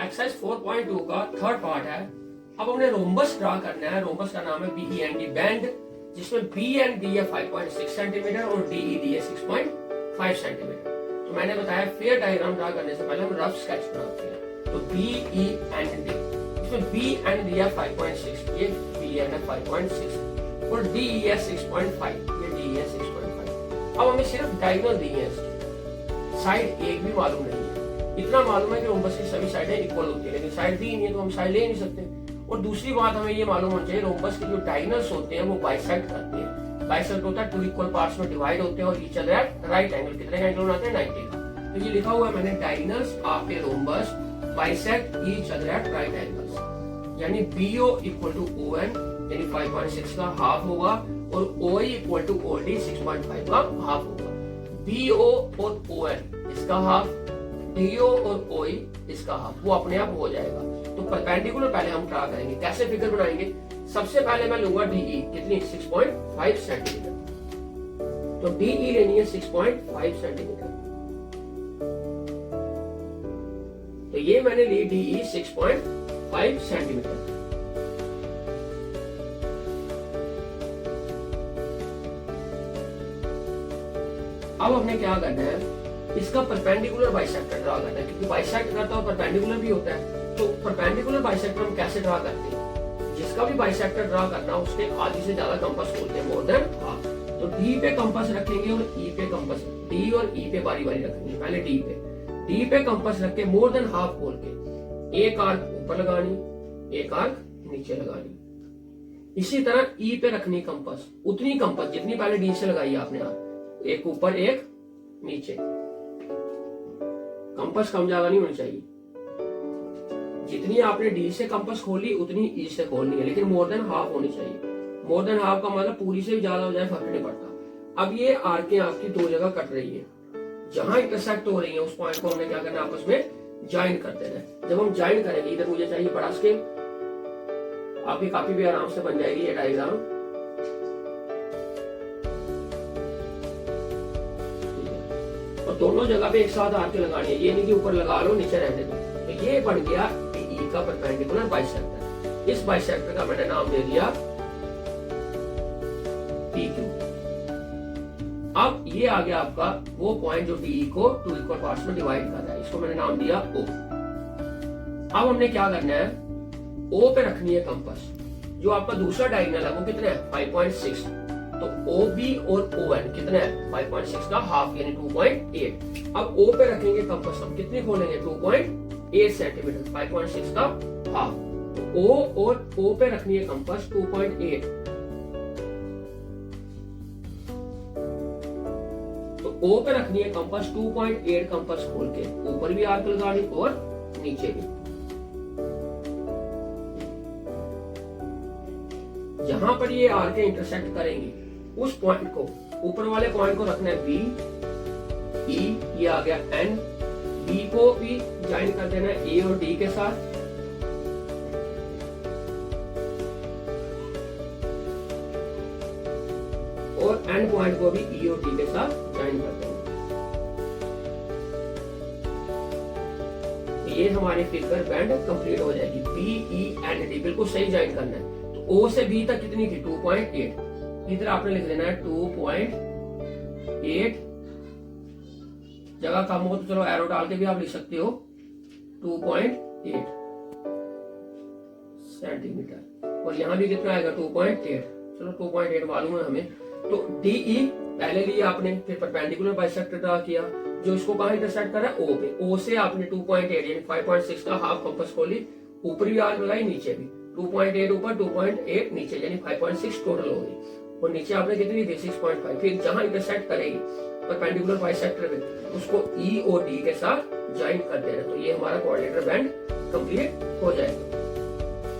Exercise 4.2 का third part है। अब हमने रोम्बस ड्रा करना है। रोम्बस का नाम है BEND बैंड, जिसमें B एंड D है 5.6 सेंटीमीटर और DE है 6.5 सेंटीमीटर। तो मैंने बताया फेयर डायग्राम ड्रा करने से पहले हम रफ स्केच बनाते हैं। तो BE एंड D, इसमें B एंड D है 5.6, ये BN है 5.6 और DE है 6.5, ये DE है 6.5। अब हमें सिर्फ डायगोनल दी है, साइड एक भी मालूम नहीं है। इतना मालूम है कि रोम्बस की सभी साइडें इक्वल होती है, लेकिन साइड दी नहीं है तो हम साइड ले नहीं सकते। और दूसरी बात हमें ये मालूम होनी चाहिए, रोम्बस के जो डायगोनल्स होते हैं वो बाइसेक्ट करते हैं। बाइसेक्ट होता है 2 इक्वल पार्ट्स में डिवाइड होते हैं और each other at right angle. कितने एंगल बनाते हैं? 90 का। तो ये लिखा हुआ है मैंने, diagonals of a rhombus bisect each other at right angles. यानी BO इक्वल टू ON यानी 5.6 का हाफ होगा और OE इक्वल टू OD 6.5 का हाफ होगा। BO और ON इसका हाफ, DO और OE इसका हाफ, वो अपने आप हो जाएगा। तो परपेंडिकुलर पहले हम ड्रा करेंगे। कैसे फिगर बनाएंगे? सबसे पहले मैं लूंगा DE, कितनी? 6.5 सेंटीमीटर। तो DE लेनी है 6.5 सेंटीमीटर। तो ये मैंने ली DE 6.5 सेंटीमीटर। अब हमने क्या करना है, इसका परपेंडिकुलर बाइसेक्टर ड्रा करना है, क्योंकि बाइसेक्ट करता है और परपेंडिकुलर भी होता है। तो परपेंडिकुलर बाइसेक्टर हम कैसे ड्रा करते हैं? जिसका भी बाइसेक्टर ड्रा करना उसके आधी से ज्यादा कंपास खोलते हैं, मोर देन हाफ। तो D पे कंपास रखेंगे और E पे कंपास, D और E पे बारी बारी रखेंगे। पहले D पे कंपास रख के मोर देन हाफ खोल के एक आर्क ऊपर लगानी, एक आर्क नीचे लगानी। इसी तरह E पे रखनी कंपास, उतनी कंपास जितनी पहले D से लगाई आपने आर्क, एक ऊपर एक नीचे। कंपास कम ज्यादा नहीं होनी चाहिए। जितनी आपने D से कंपास खोली उतनी E से खोलनी है, लेकिन मोर देन हाफ होनी चाहिए। मोर देन हाफ का मतलब पूरी से भी ज्यादा हो जाए फर्क नहीं पड़ता। अब ये आर्कें आपकी दो जगह कट रही है, जहां इंटरसेक्ट हो रही है उस पॉइंट को हमने क्या करना है, आपस में ज्वाइन कर देना है। जब हम ज्वाइन करेंगे, इधर मुझे चाहिए बड़ा स्केल, आपकी काफी भी आराम से बन जाएगी ये डायग्राम। और दोनों जगह पे एक साथ आके लगानी है, ये नहीं कि ऊपर लगा लो नीचे रहने दो। तो ये बन गया DE का परपेंडिकुलर बाइसेक्टर। इस बाइसेक्टर का मैंने नाम दे दिया PQ। अब ये आ गया आपका वो पॉइंट जो DE को 2 इक्वल पार्ट्स में डिवाइड कर रहा है, इसको मैंने नाम दिया O। अब हमने क्या करना है, O पे रखनी है कंपास। जो आपका दूसरा डायगोनल है वो कितना है? 5.6। तो OB और ON कितना है? 5.6 का हाफ यानी 2.8। अब O पे रखेंगे कंपास, हम कितनी खोलेंगे? 2.8 सेंटीमीटर, 5.6 का हाफ। तो O और O पे रखनी है कंपास 2.8। तो O पे रखनी है कंपास 2.8, कंपास खोल के ऊपर भी आर्क लगानी और नीचे भी। जहां पर ये आर्कें इंटरसेक्ट करेंगी उस पॉइंट को, ऊपर वाले पॉइंट को रखना है B, E, ये आ गया N, B को भी ज्वाइन कर देना है A और D के साथ। और N पॉइंट को भी E और D के साथ ज्वाइन कर देना। तो ये हमारी फिगर बैंड कंप्लीट हो जाएगी। B, E, N, D बिल्कुल सही ज्वाइन करना है। तो O से B तक कितनी थी? 2.8। इधर आपने लिख देना है 2.8। जगह कम हो तो चलो एरो डाल के भी आप लिख सकते हो 2.8 सेंटीमीटर। और यहां भी कितना आएगा? 2.8। चलो 2.8 मालूम है हमें। तो DE पहले लिया आपने, फिर परपेंडिकुलर बाइसेक्टर ड्रा किया जो इसको कहां इंटरसेक्ट कर रहा है? O पे। O से आपने 2.8 यानी 5.6 का हाफ कंपास खोली, ऊपर भी आर्क लगाई नीचे भी। 2.8 ऊपर 2.8 नीचे यानी 5.6 टोटल हो गई। और नीचे आपने कितनी दी? 6.5। फिर जहां इंटरसेक्ट करेगी परपेंडिकुलर बाइसेक्टर में उसको E और D के साथ ज्वाइन कर देना। तो ये हमारा क्वाड्रिलेटरल बैंड कंप्लीट हो जाएगा।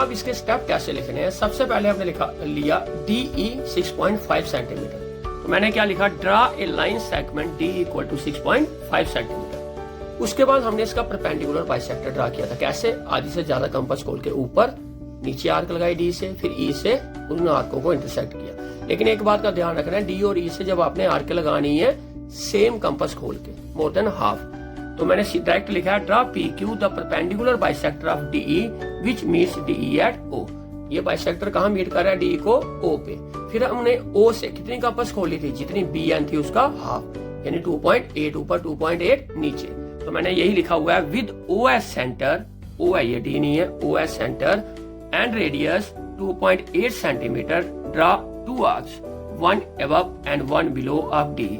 अब इसके स्टेप कैसे लिखने हैं? सबसे पहले हमने लिया DE 6.5 सेंटीमीटर। तो मैंने क्या लिखा? Draw a line segment D equal to 6.5 centimetre. उसके बाद हमने इसका परपेंडिकुलर बाइसेक्टर ड्रा किया था। कैसे? आधी से ज्यादा कंपास खोल के ऊपर नीचे आर्क लगाई D से, फिर E से उन आर्कों को इंटरसेक्ट किया। लेकिन एक बात का ध्यान रखना है, D और E से जब आपने आर्क लगानी है सेम कंपास खोल के, मोर देन हाफ। तो मैंने डायरेक्ट लिखा है draw P Q the perpendicular bisector of DE which meets DE at O. ये बाइसेक्टर कहाँ मीट कर रहा है डीई को ओ पे। फिर हमने ओ से कितनी कंपास खोली थी, जितनी बी एन थी उसका हाफ, यानी 2.8 ऊपर 2.8 नीचे। तो मैंने यही लिखा हुआ है with O as centre, O है ये डी नहीं है, O as centre and radius 2.8 centimetre draw 2 arcs, 1 above and 1 below of D।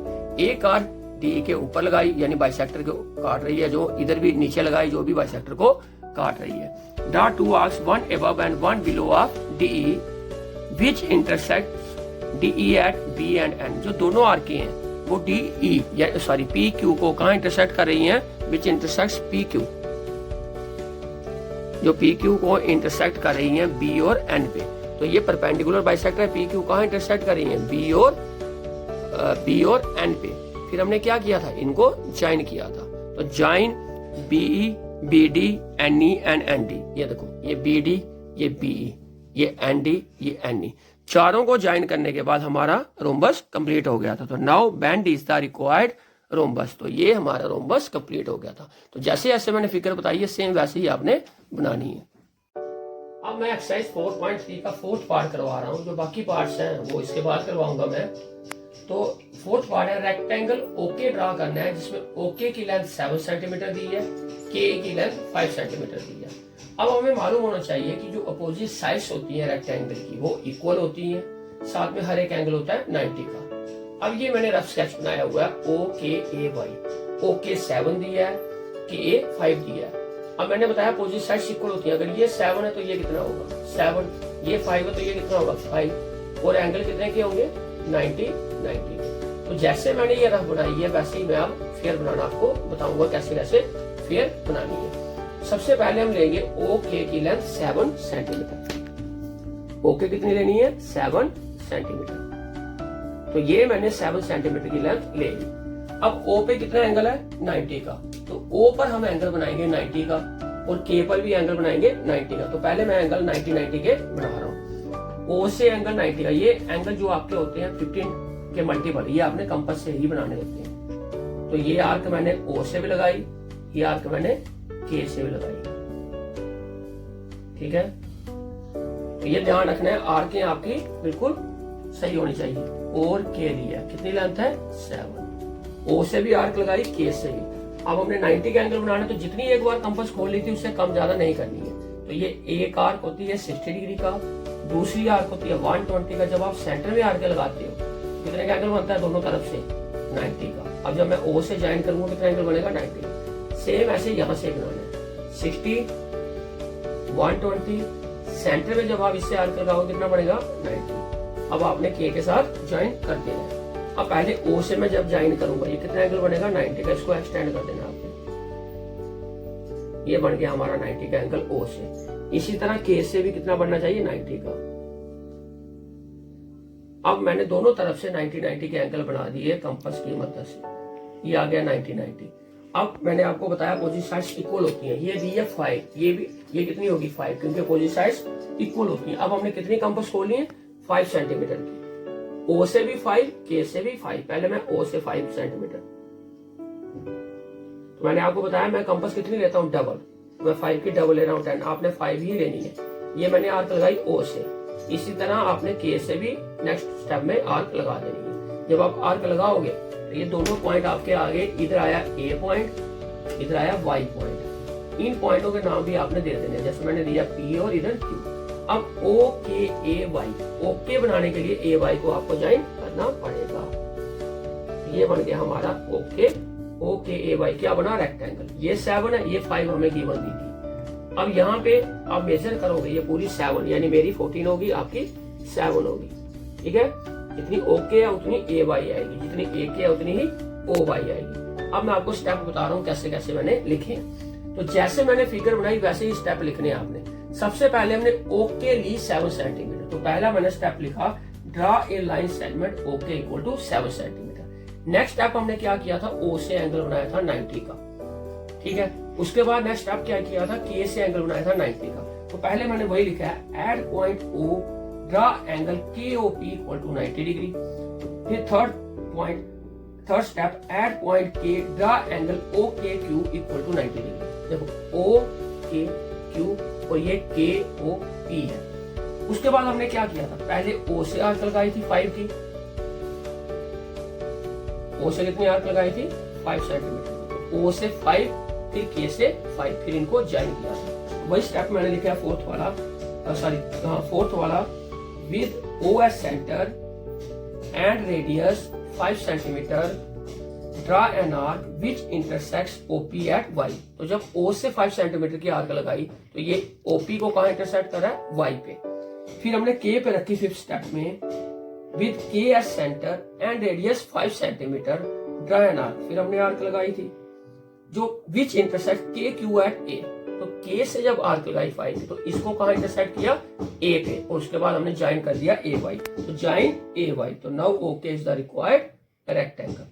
एक आर्क डी के ऊपर लगाई यानी बाइसेक्टर को काट रही है, जो इधर भी नीचे लगाई जो भी बाइसेक्टर को काट रही है। Draw 2 arcs, 1 above and 1 below of DE which intersect DE at B and N। जो दोनों आर्कें हैं वो DE या सॉरी PQ को कहाँ इंटरसेक्ट कर रही हैं, which intersects PQ, जो PQ को इंटरसेक्ट कर रही हैं B और N पे। तो ये परपेंडिकुलर बाइसेक्टर PQ कहाँ इंटरसेक्ट कर रही हैं, B और N पे। फिर हमने क्या किया था, इनको ज्वाइन किया था। तो join BE BD NE and ND। ये देखो ये BD ये BE ये ND ये NE, चारों को ज्वाइन करने के बाद हमारा रोम्बस कंप्लीट हो गया था। तो now band is the required rhombus. तो ये हमारा रोम्बस कंप्लीट हो गया था। तो जैसे जैसे मैंने फिगर बताई है सेम वैसे ही आपने बनानी है। अब मैं एक्सरसाइज 4.3 का फोर्थ पार्ट करवा रहा हूँ, जो बाकी पार्ट्स हैं वो इसके बाद करवाऊंगा मैं। तो फोर्थ पार्ट है रेक्टेंगल ओके ड्रा करना है, जिसमें ओके की लेंथ 7 सेंटीमीटर दी है, के की लेंथ 5 सेंटीमीटर दी है। अब हमें मालूम होना चाहिए कि जो अपोजिट साइड्स होती है रेक्टेंगल की वो इक्वल होती है, साथ में हर एक एंगल होता है 90 का। अब ये मैंने रफ स्केच बनाया हुआ है ओ के ए वाई। ओ के 7 दिया है, के ए 5 दिया है। अब मैंने बताया अपोजिट साइड्स इक्वल होती है। अगर ये 7 है तो ये कितना होगा 7, ये 5 है तो ये कितना होगा 5, और एंगल कितने के होंगे 90 90। तो जैसे मैंने ये रफ बनाई है वैसे ही मैं अब फिगर बनाना आपको बताऊंगा कैसे कैसे फिगर बनानी है। सबसे पहले हम लेंगे ओ के की लेंथ 7 सेंटीमीटर। ओ के कितनी लेनी है 7 सेंटीमीटर। तो ये मैंने 7 सेंटीमीटर की लेंथ ले ली। अब ओ पे कितना एंगल है 90 का, तो ओ पर हम एंगल बनाएंगे 90 का और के पर भी एंगल बनाएंगे 90 का। तो पहले मैं एंगल 90 के बना रहा हूँ। ओ से एंगल 90 का, ये एंगल जो आपके होते हैं 15 के मल्टीपल, ये आपने कंपास से ही बनाने होते हैं। तो ये आर्क मैंने ओ से भी लगाई, ये आर्क मैंने के से भी लगाई, ठीक है। तो ये ध्यान रखना है आर्कें आपकी बिल्कुल सही होनी चाहिए। और के लिया कितनी लेंथ है 7, ओ से भी आर्क लगाई के से भी। अब हमने 90 का एंगल बनाना है, तो जितनी एक बार कंपास खोल ली थी उससे कम ज्यादा नहीं करनी है। तो ये एक आर्क होती है 60 डिग्री का, दूसरी आर्क होती है 120 का। जब आप सेंटर में आर्क लगाते हो कितने का एंगल बनता है दोनों तरफ से 90 का। अब जब मैं ओ से ज्वाइन करूंगा कितना एंगल बनेगा 90। सेम ऐसे यहाँ से बनाना है 60 120, सेंटर में जब आप इससे आर्क लगाओ कितना बनेगा 90। अब आपने के साथ ज्वाइन कर देना है। अब पहले ओ से मैं जब ज्वाइन करूंगा ये कितना एंगल बनेगा 90 का, इसको एक्सटेंड कर देना आपने। ये बन गया हमारा 90 का एंगल ओ से। इसी तरह के से भी कितना बनना चाहिए 90 का। अब मैंने दोनों तरफ से 90 के एंगल बना दिए कंपास की मदद से। ये आ गया 90। अब मैंने आपको बताया अपोजिट साइड्स इक्वल होती हैं। ये दी है 5, ये कितनी होगी 5, क्योंकि अपोजिट साइड्स इक्वल होती हैं। अब हमने कितनी कंपास खोली है 5 सेंटीमीटर की। ओ से भी 5, के से भी 5। पहले मैं ओ से 5 सेंटीमीटर। तो मैंने आपको बताया मैं कंपास कितनी लेता हूँ डबल, मैं 5 की डबल ले रहा हूँ 10। आपने 5 ही लेनी है। ये मैंने आर्क लगाई ओ से। इसी तरह आपने के से भी नेक्स्ट स्टेप में आर्क लगा देनी है। जब आप आर्क लगाओगे तो ये दोनों पॉइंट आपके आगे, इधर आया ए पॉइंट, इधर आया वाई पॉइंट। इन पॉइंटों के नाम भी आपने दे देने, जैसे मैंने दिया पी और इधर क्यू। अब ओ के ए वाई, ओके बनाने के लिए ए वाई को आपको ज्वाइन करना पड़ेगा। ये बन गया हमारा ओके, ओ के ए वाई। क्या बना रेक्टेंगल। ये 7 है, ये 5 हमें गिवन दी थी। अब यहाँ पे आप मेजर करोगे, ये पूरी 7 यानी मेरी 14 होगी, आपकी 7 होगी, ठीक है। जितनी ओके है उतनी ए वाई आएगी, जितनी ए के है उतनी ही ओ वाई आएगी। अब मैं आपको स्टेप बता रहा हूँ कैसे कैसे मैंने लिखे हैं। तो जैसे मैंने फिगर बनाई वैसे ही स्टेप लिखने हैं आपने। सबसे पहले हमने ओके ली 7 सेंटीमीटर। तो पहला मैंने स्टेप लिखा draw a line segment OK equal to 7 centimetre. Next step हमने क्या किया था, ओ से एंगल बनाया था 90 का, ठीक है। उसके बाद नेक्स्ट स्टेप क्या किया था, के से एंगल बनाया था 90 का। तो पहले मैंने वही लिखा है at point O draw angle K O P equal to 90 degree. फिर third point third step at point K draw angle O K Q equal to 90 degree. देखो ओ के क्यू और ये के ओ पी है। उसके बाद हमने क्या किया था, पहले ओ से आर्क लगाई थी 5 की, ओ से कितनी आर्क लगाई थी 5 सेंटीमीटर, ओ से 5 फिर के से 5, फिर इनको ज्वाइन किया था। वही स्टेप मैंने लिखा है फोर्थ वाला with O as centre and radius 5 centimetre draw an arc which intersects OP at Y. तो जब ओ से 5 सेंटीमीटर की आर्क लगाई तो ये ओपी को कहां इंटरसेक्ट कर रहा है, वाई पे। फिर हमने के पे रखी फिफ्थ स्टेप में विद के S centre and radius 5 centimetre draw an arc. फिर हमने आर्क लगाई थी जो विच इंटरसेक्ट के क्यू एट ए। तो के से जब आर्क लगाई 5 तो इसको कहां इंटरसेक्ट किया, ए पे, और उसके बाद हमने ज्वाइन कर दिया ए वाई। तो ज्वाइन ए वाई। तो now okay is the required rectangle.